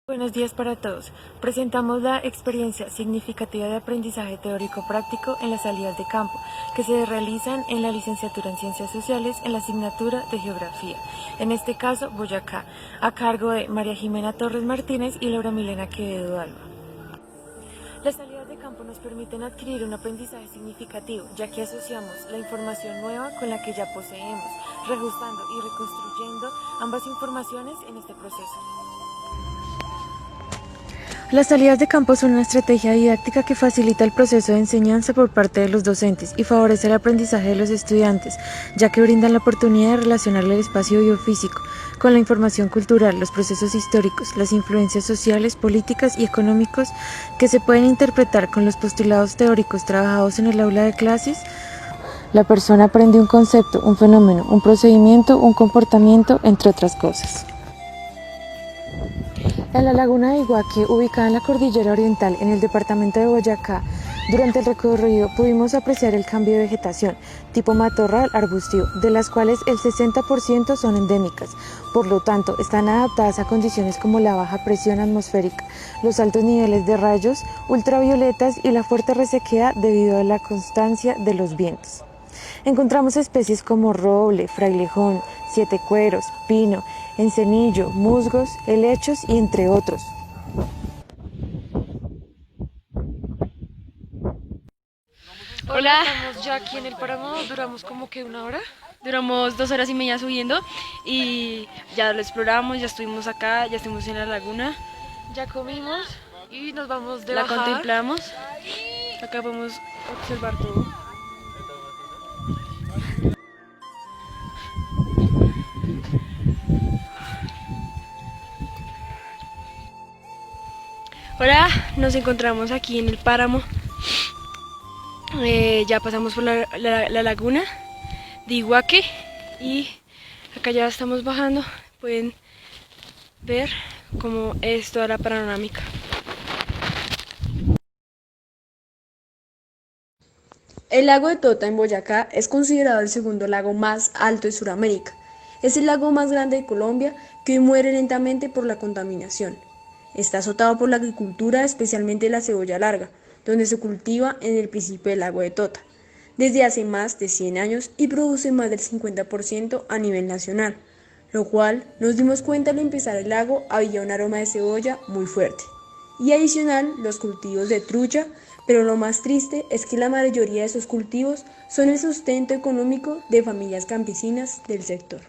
Buenos días para todos. Presentamos la experiencia significativa de aprendizaje teórico-práctico en las salidas de campo, que se realizan en la licenciatura en Ciencias Sociales en la asignatura de Geografía, en este caso Boyacá, a cargo de María Jimena Torres Martínez y Laura Milena Quevedo Alba. Las salidas de campo nos permiten adquirir un aprendizaje significativo, ya que asociamos la información nueva con la que ya poseemos, reajustando y reconstruyendo ambas informaciones en este proceso. Las salidas de campo son una estrategia didáctica que facilita el proceso de enseñanza por parte de los docentes y favorece el aprendizaje de los estudiantes, ya que brindan la oportunidad de relacionar el espacio biofísico con la información cultural, los procesos históricos, las influencias sociales, políticas y económicos que se pueden interpretar con los postulados teóricos trabajados en el aula de clases. La persona aprende un concepto, un fenómeno, un procedimiento, un comportamiento, entre otras cosas. En la laguna de Iguaque, ubicada en la cordillera oriental, en el departamento de Boyacá, durante el recorrido pudimos apreciar el cambio de vegetación, tipo matorral arbustiva, de las cuales el 60% son endémicas, por lo tanto están adaptadas a condiciones como la baja presión atmosférica, los altos niveles de rayos ultravioletas y la fuerte resequedad debido a la constancia de los vientos. Encontramos especies como roble, frailejón, siete cueros, pino, encenillo, musgos, helechos y entre otros. Hola, Estamos ya aquí en el páramo, duramos como que una hora. duramos 2 horas y media subiendo y ya lo exploramos, ya estuvimos acá, ya estuvimos en la laguna, Ya comimos y nos vamos de la bajada. contemplamos, acá podemos observar todo. Hola, nos encontramos aquí en el páramo, ya pasamos por la laguna de Iguaque y acá ya estamos bajando, pueden ver cómo es toda la panorámica. El lago de Tota en Boyacá es considerado el segundo lago más alto de Sudamérica. Es el lago más grande de Colombia que hoy muere lentamente por la contaminación. Está azotado por la agricultura, especialmente la cebolla larga, donde se cultiva en el principio del lago de Tota, desde hace más de 100 años y produce más del 50% a nivel nacional, lo cual nos dimos cuenta al empezar el lago había un aroma de cebolla muy fuerte. Y adicional los cultivos de trucha, pero lo más triste es que la mayoría de esos cultivos son el sustento económico de familias campesinas del sector.